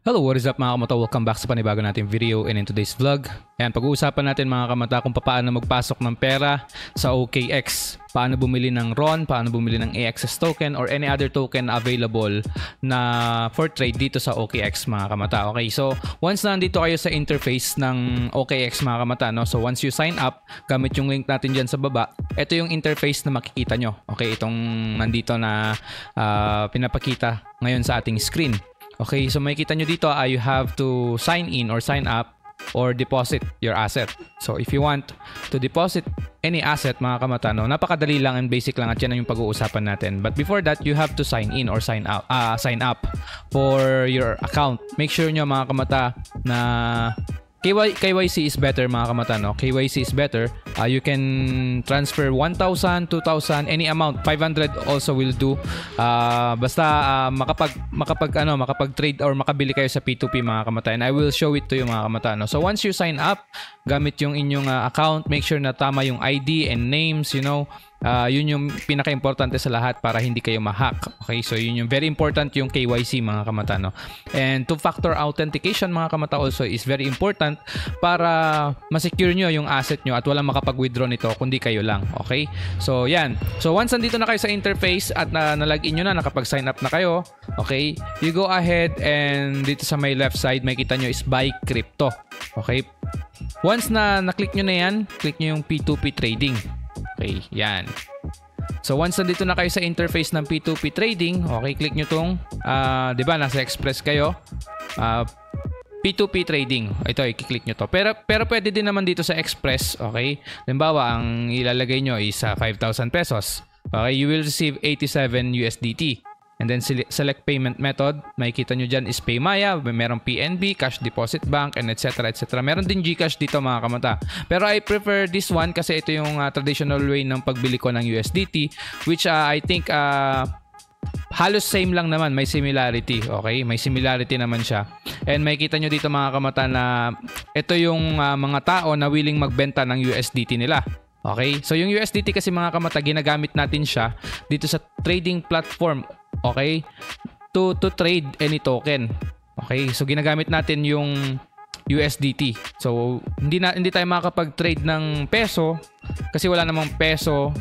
Hello, what is up mga kamata? Welcome back sa panibago nating video and in today's vlog. Ayan, pag-uusapan natin mga kamata kung paano magpasok ng pera sa OKX. Paano bumili ng RON, paano bumili ng AXS token or any other token available na for trade dito sa OKX mga kamata. Okay, so once na nandito kayo sa interface ng OKX mga kamata, no? So once you sign up, gamit yung link natin dyan sa baba, ito yung interface na makikita nyo. Okay, itong nandito na pinapakita ngayon sa ating screen. Okay, so makikita nyo dito, you have to sign in or sign up or deposit your asset. So if you want to deposit any asset mga kamata, no, napakadali lang and basic lang at yan yung pag-uusapan natin. But before that, you have to sign in or sign up for your account. Make sure nyo mga kamata na KYC is better mga kamata, no? KYC is better. You can transfer 1,000, 2,000, any amount. 500 also will do. Basta makapag-trade or makabili kayo sa P2P mga kamata. And I will show it to you mga kamata, no? So once you sign up, gamit yung inyong account, make sure na tama yung ID and names, you know. Yun yung pinaka-importante sa lahat para hindi kayo ma-hack. Okay, so yun yung very important yung KYC mga kamata, no? And two-factor authentication mga kamata also is very important para ma-secure nyo yung asset nyo at walang makapag-withdraw nito kundi kayo lang. Okay, so yan. So once nandito na kayo sa interface at na-login nyo na, nakapag-sign up na kayo, okay, you go ahead and dito sa may left side may kita nyo is buy crypto. Okay, once na na-click nyo na yan, click nyo yung P2P trading. Okay, yan. So once nandito na kayo sa interface ng P2P trading, okay, click nyo tong, di ba, nasa Express kayo, P2P trading. Ito, i-click nyo to. Pero pwede din naman dito sa Express, okay? Halimbawa, ang ilalagay nyo is 5,000 pesos. Okay, you will receive 87 USDT. And then select payment method. Makikita nyo dyan is PayMaya, merong PNB, Cash Deposit Bank, and etc. etc. Meron din GCash dito mga kamata. Pero I prefer this one kasi ito yung traditional way ng pagbili ko ng USDT, which I think halos same lang naman, may similarity. Okay, may similarity naman siya. And makikita nyo dito mga kamata na ito yung mga tao na willing magbenta ng USDT nila. Okay, so yung USDT kasi mga kamata, ginagamit natin siya dito sa trading platform. Okay, to trade any token. Okay, so ginagamit natin yung USDT. So hindi tayo makakapag-trade ng peso kasi wala namang peso /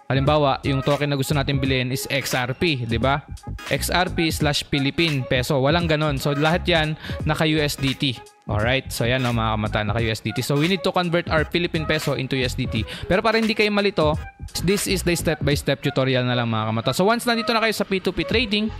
halimbawa yung token na gusto natin bilhin is XRP, di ba? XRP/Philippine peso. Walang ganon. So lahat yan naka USDT. Alright, so yan, no, mga kamata, naka USDT. So we need to convert our Philippine peso into USDT. Pero para hindi kayo malito, this is the step-by-step tutorial na lang mga kamata. So once nandito na kayo sa P2P trading,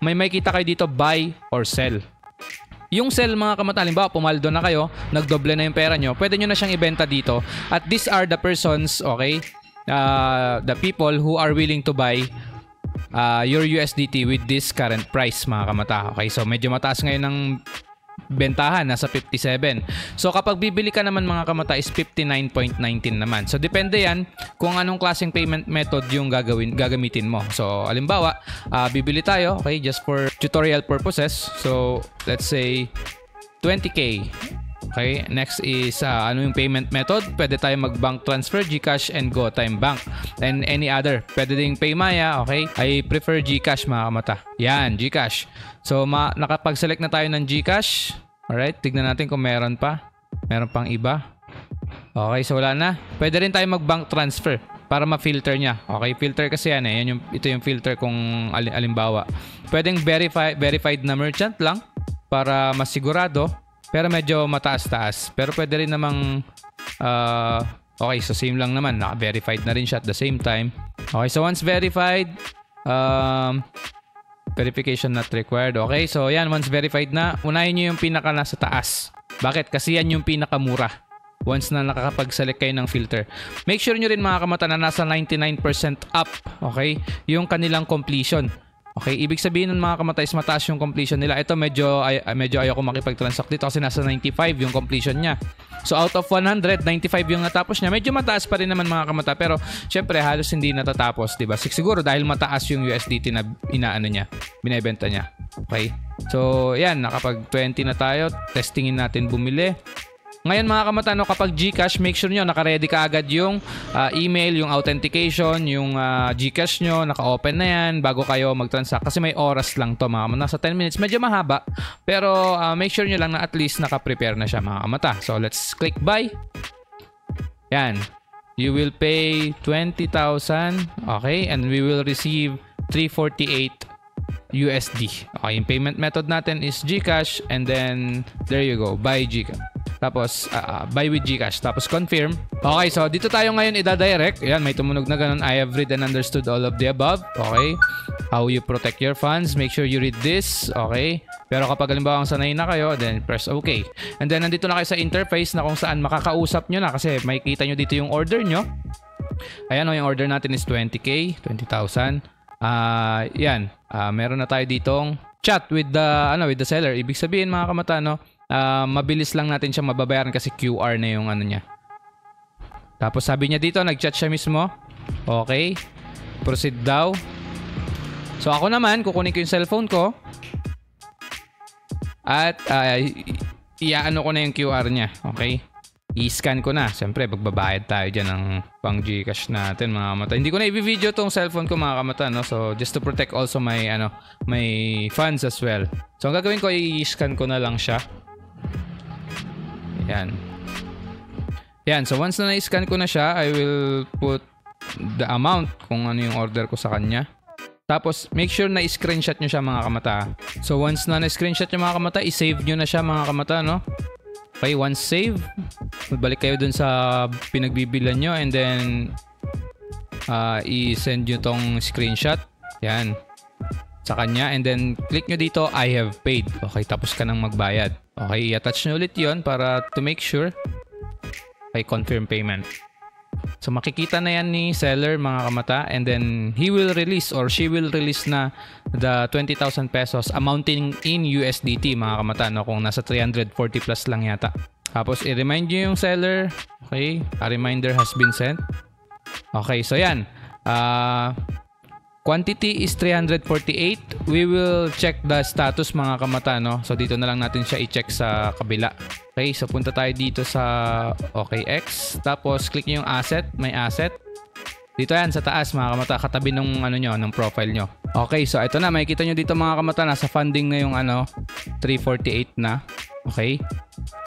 may makita kayo dito buy or sell. Yung sell mga kamata, halimbawa pumaldo na kayo, nagdoble na yung pera nyo, pwede nyo na siyang ibenta dito. At these are the persons, okay, the people who are willing to buy your USDT with this current price mga kamata. Okay, so medyo mataas ngayon ng bentahan, nasa 57. So kapag bibili ka naman mga kamata is 59.19 naman. So depende yan kung anong klaseng payment method yung gagamitin mo. So halimbawa, bibili tayo, okay, just for tutorial purposes. So let's say 20k. Okay, next is ano yung payment method? Pwede tayo mag-bank transfer, GCash and GoTime Bank. And any other. Pwede ding PayMaya, okay? I prefer GCash mga kamata. Yan, GCash. So nakapag-select na tayo ng GCash. Alright, tignan natin kung meron pa. Meron pang iba. Okay, so wala na. Pwede rin tayo mag-bank transfer para ma-filter niya. Okay, filter kasi yan eh. Ito yung filter kung alimbawa. Pwedeng verified na merchant lang para masigurado. Pero medyo mataas-taas. Pero pwede rin namang okay, so same lang naman. Naka-verified na rin siya at the same time. Okay, so once verified, verification not required. Okay, so yan, once verified na, unahin nyo yung pinaka nasa taas. Bakit? Kasi yan yung pinakamura. Once na nakakapag-select kayo ng filter. Make sure nyo rin mga kamata na nasa 99% up. Okay, yung kanilang completion. Okay, ibig sabihin ng mga kamata is mataas yung completion nila. Ito medyo ayoko makipag-transact dito kasi nasa 95 yung completion niya. So out of 100, 95 yung natapos niya. Medyo mataas pa rin naman mga kamata, pero syempre halos hindi natatapos, 'di ba? Siguro dahil mataas yung USDT na binebenta niya. Okay? So, yan, nakapag 20 na tayo. Testingin natin bumili. Ngayon mga kamatano, kapag GCash, make sure nyo naka-ready ka agad yung email, yung authentication, yung GCash nyo, naka-open na yan bago kayo mag-transact. Kasi may oras lang to mga kamata. Nasa 10 minutes, medyo mahaba. Pero make sure nyo lang na at least naka-prepare na siya mga kamata. So let's click buy. Yan. You will pay 20,000. Okay. And we will receive 348 USD. Okay, yung payment method natin is GCash and then there you go, buy GCash. Tapos buy with GCash, tapos confirm. Okay, so dito tayo ngayon ida-direct. Ayan, may tumunog na ganun. I have read and understood all of the above. Okay. How you protect your funds. Make sure you read this. Okay. Pero kapag halimbawa sanay na kayo, then press OK. And then nandito na kayo sa interface na kung saan makakausap nyo na kasi makikita nyo dito yung order nyo. Ayan, yung order natin is 20K, 20,000. Yan. Meron na tayo ditong chat with the seller. Ibig sabihin mga kamata, mabilis lang natin siya mababayaran kasi QR na yung ano niya. Tapos sabi niya dito, nag-chat siya mismo. Okay. Proceed daw. So ako naman, kukunin ko yung cellphone ko. At iaano ko na yung QR niya. Okay. I-scan ko na. Siyempre, magbabayad tayo dyan ng pang GCash natin mga kamata. Hindi ko na i-video tong cellphone ko mga kamata, no? So, just to protect also my funds as well. So, ang gagawin ko, i-scan ko na lang siya. Yan. Yan. So, once na na-scan ko na siya, I will put the amount kung ano yung order ko sa kanya. Tapos, make sure na i-screenshot nyo siya mga kamata. So, once na na-screenshot nyo mga kamata, i-save nyo na siya mga kamata, no? Okay, once save, magbalik kayo dun sa pinagbibilan nyo and then i-send nyo tong screenshot. Yan. Sa kanya. And then click nyo dito, I have paid. Okay, tapos ka nang magbayad. Okay, i-attach nyo ulit yon para to make sure. Okay, confirm payment. So makikita na yan ni seller mga kamata and then he will release or she will release na the 20,000 pesos amounting in USDT mga kamata, no? Kung nasa 340 plus lang yata. Tapos i-remind nyo yung seller. Okay, a reminder has been sent. Okay, so yan. Quantity is 348. We will check the status mga kamata, no? So dito na lang natin siya i-check sa kabila. Okay, so punta tayo dito sa OKX. Tapos click nyo yung asset, may asset. Dito yan sa taas mga kamata, katabi ng ng profile nyo. Okay, so ito na, makikita nyo dito mga kamata, nasa funding na yung 348 na. Okay?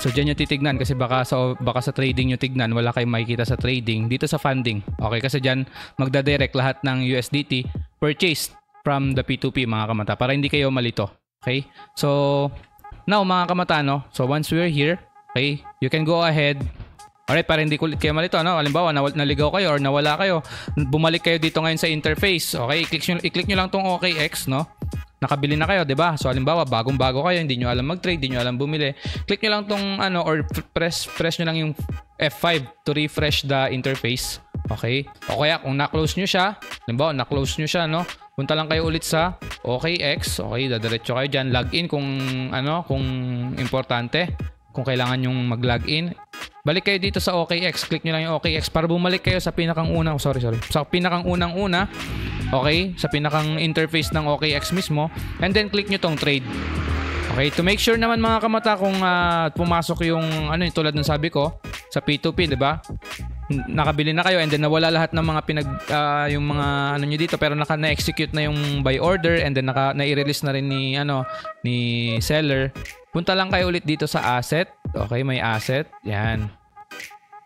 So diyan nyo titignan kasi baka sa trading nyo tignan, wala kayong makikita sa trading. Dito sa funding. Okay, kasi diyan magda-direct lahat ng USDT purchased from the P2P mga kamata para hindi kayo malito. Okay? So now mga kamata, no? So once we're here, okay, you can go ahead. Alright, para hindi kulit kayo malito, no? Halimbawa, naligaw kayo or nawala kayo, bumalik kayo dito ngayon sa interface. Okay, i-click nyo lang tong OKX, no? Nakabili na kayo, 'di ba? So halimbawa, bagong-bago kayo, hindi nyo alam mag-trade, hindi nyo alam bumili. Click nyo lang tong or press nyo lang yung F5 to refresh the interface. Okay? O kaya kung na-close nyo siya, halimbawa, na-close nyo siya, no? Punta lang kayo ulit sa OKX. Okay, dadiretso kayo diyan, login kung kung importante, kung kailangan yung mag-login. Balik kayo dito sa OKX, click nyo lang yung OKX para bumalik kayo sa pinakang unang, sa pinakang unang-una. Okay, sa pinakang interface ng OKX mismo, and then click nyo tong trade. Okay, to make sure naman mga kamata kung pumasok yung tulad ng sabi ko sa P2P, 'di ba? Nakabili na kayo and then nawala lahat ng mga yung mga nyo dito pero na-execute na yung buy order and then na-i-release na rin ni seller. Punta lang kayo ulit dito sa asset. Okay, may asset. Yan.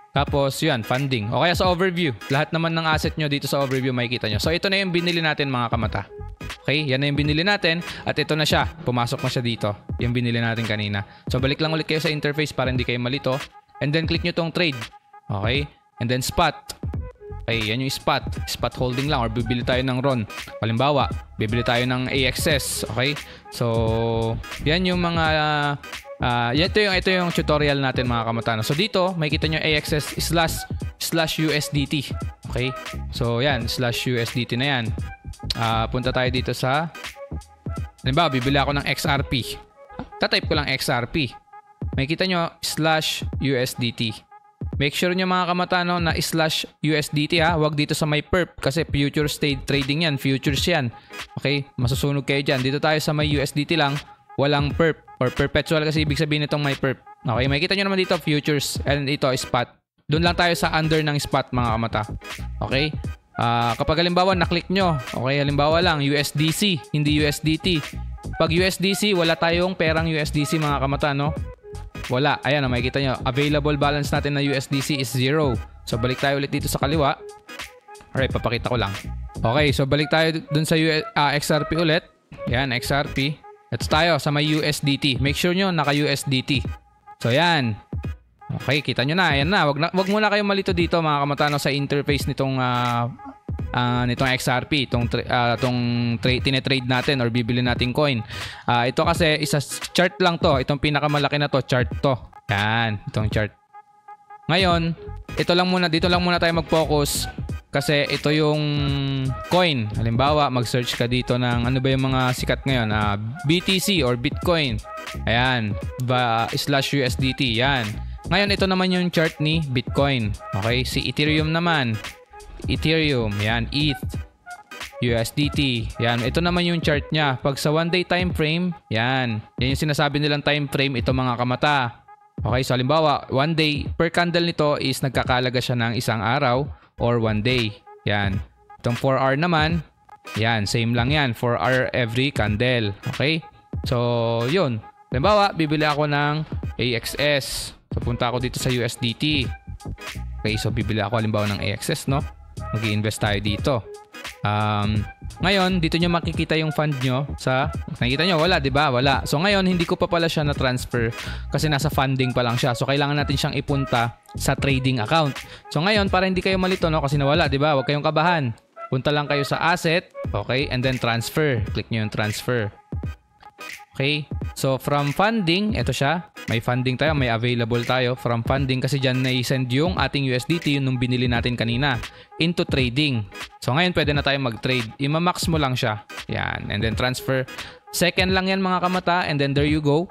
Tapos, yan, funding. O kaya sa overview. Lahat naman ng asset nyo dito sa overview makikita nyo. So, ito na yung binili natin mga kamata. Okay, yan na yung binili natin. At ito na siya. Pumasok na siya dito. Yung binili natin kanina. So, balik lang ulit kayo sa interface para hindi kayo malito. And then, click nyo tong trade. Okay? And then, spot. Okay, yan yung spot. Spot holding lang or bibili tayo ng RON. Halimbawa, bibili tayo ng AXS. Okay? So, yan yung mga... ito yung tutorial natin mga kamatano. So dito, makikita nyo AXS slash USDT. Okay? So yan, slash USDT na yan. Punta tayo dito sa, halimbawa, bibili ako ng XRP. Tatype ko lang XRP. Makikita nyo, slash USDT. Make sure nyo mga kamatano na slash USDT ha. Huwag dito sa may perp kasi future state trading yan. Futures yan. Okay? Masusunog kayo dyan. Dito tayo sa may USDT lang. walang perp or perpetual kasi ibig sabihin nitong may perp. Okay, makikita nyo naman dito futures and ito spot. Doon lang tayo sa under ng spot mga kamata. Okay? Kapag halimbawa na-click nyo, okay, halimbawa lang USDC, hindi USDT. Pag USDC, wala tayong perang USDC mga kamata, no? Wala. Ayan, makikita nyo. Available balance natin na USDC is 0. So, balik tayo ulit dito sa kaliwa. Alright, papakita ko lang. Okay, so balik tayo dun sa XRP ulit. Yan, XRP. Ito tayo sa may USDT. Make sure nyo naka-USDT. So, yan. Okay, kita nyo na. Ayan na. Wag muna kayong malito dito mga kamatano sa interface nitong nitong XRP, itong tinetrade natin or bibili nating coin. Ito kasi isa chart lang to. Itong pinakamalaki na to, chart to. Yan, itong chart. Ngayon, dito lang muna tayo mag-focus kasi ito yung coin. Halimbawa, mag-search ka dito ng ano ba yung mga sikat ngayon? BTC or Bitcoin. Ayan, /USDT. Yan. Ngayon, ito naman yung chart ni Bitcoin. Okay, si Ethereum naman. Ethereum, yan, ETH, USDT. Yan, ito naman yung chart niya. Pag sa 1 day time frame, yan yung sinasabi nilang time frame, ito mga kamata. Okay, so halimbawa, 1 day per candle nito is nagkakalaga siya ng isang araw or 1 day. Yan. Itong 4 hour naman, yan, same lang yan. 4 hour every candle. Okay? So, yun. Halimbawa, bibili ako ng AXS. So, punta ako dito sa USDT. Okay, so bibili ako halimbawa ng AXS, no? Mag-i-invest tayo dito. Ngayon, dito nyo makikita yung fund nyo sa... Nakikita nyo, wala, di ba? Wala. So, ngayon, hindi ko pa pala siya na-transfer kasi nasa funding pa lang siya. So, kailangan natin siyang ipunta sa trading account. So, ngayon, para hindi kayo malito, no? Kasi nawala, di ba? Huwag kayong kabahan. Punta lang kayo sa asset, okay? And then transfer. Click nyo yung transfer. Okay? So, from funding, ito siya. May funding tayo, may available tayo. From funding, kasi dyan na-send yung ating USDT, yung nung binili natin kanina, into trading. So, ngayon, pwede na tayo mag-trade. Ima-max mo lang siya. Yan. And then, transfer. Second lang yan, mga kamata. And then, there you go.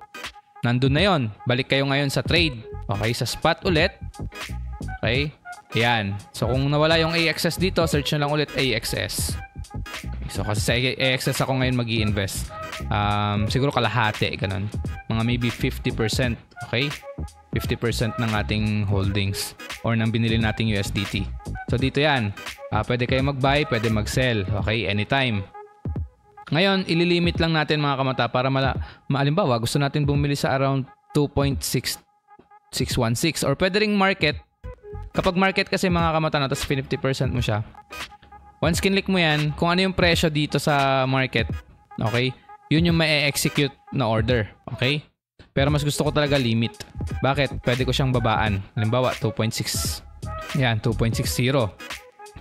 Nandun na yon. Balik kayo ngayon sa trade. Okay? Sa spot ulit. Okay? Yan. So, kung nawala yung AXS dito, search nyo lang ulit AXS. So, kasi sa AXS ako ngayon mag-i-invest. Siguro kalahati, ganun. Mga maybe 50%, okay? 50% ng ating holdings or ng binili nating USDT. So, dito yan. Pwede kayo mag-buy, pwede mag-sell, okay? Anytime. Ngayon, ililimit lang natin mga kamata para maalimbawa, gusto natin bumili sa around 2.616 or pwede ring market. Kapag market kasi mga kamata na, tapos 50% mo siya. Once kinlik mo yan, kung ano yung presyo dito sa market, okay? Yun yung ma-execute na order, okay? Pero mas gusto ko talaga limit. Bakit? Pwede ko siyang babaan. Halimbawa, 2.6. Yan, 2.60.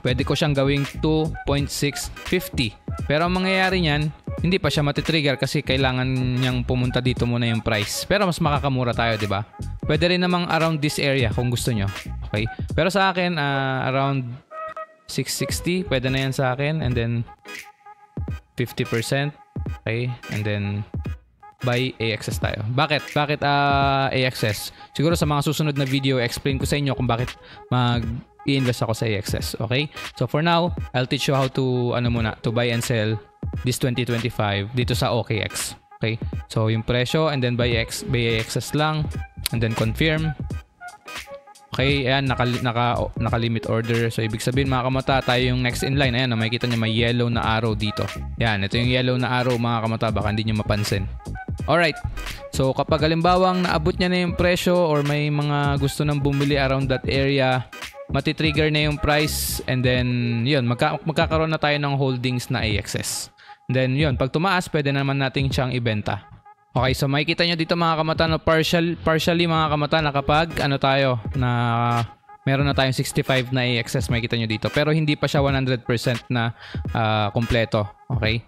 Pwede ko siyang gawing 2.650. Pero ang mangyayari niyan, hindi pa siya matitrigger kasi kailangan niyang pumunta dito muna yung price. Pero mas makakamura tayo, di ba? Pwede rin namang around this area kung gusto nyo. Okay? Pero sa akin, around 660, pwede na yan sa akin. And then, 50%. Okay? And then, buy AXS tayo. Bakit? Bakit AXS? Siguro sa mga susunod na video, explain ko sa inyo kung bakit mag-i-invest ako sa AXS. Okay? So, for now, I'll teach you how to, to buy and sell this 2025 dito sa OKX. Okay? So, yung presyo, and then buy AXS lang. And then, confirm. Okay, ayan, naka-limit order. So, ibig sabihin mga kamata, tayo yung next in line. Ayan, makikita nyo may yellow na arrow dito. Ayan, ito yung yellow na arrow mga kamata, baka hindi nyo mapansin. Alright, so kapag halimbawang naabot niya na yung presyo or may mga gusto nang bumili around that area, matitrigger na yung price and then, yun, magkakaroon na tayo ng holdings na AXS. And then, yun, pag tumaas, pwede naman natin siyang ibenta. Okay, so makikita nyo dito mga kamata na partially mga kamata na kapag tayo na meron na tayong 65 na AXS, makikita nyo dito. Pero hindi pa siya 100% na kompleto. Okay?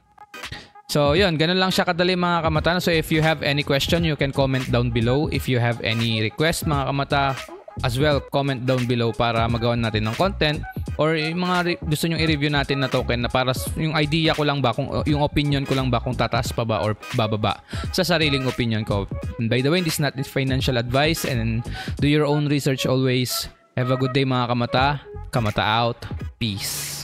So, yun. Ganun lang siya kadali mga kamata. So, if you have any question, you can comment down below. If you have any request mga kamata, as well, comment down below para magawan natin ng content or yung mga gusto nyong i-review natin na token na para yung idea ko lang ba, kung yung opinion ko lang ba kung tataas pa ba or bababa sa sariling opinion ko. And by the way, this is not financial advice and do your own research always. Have a good day mga kamata. Kamata out. Peace.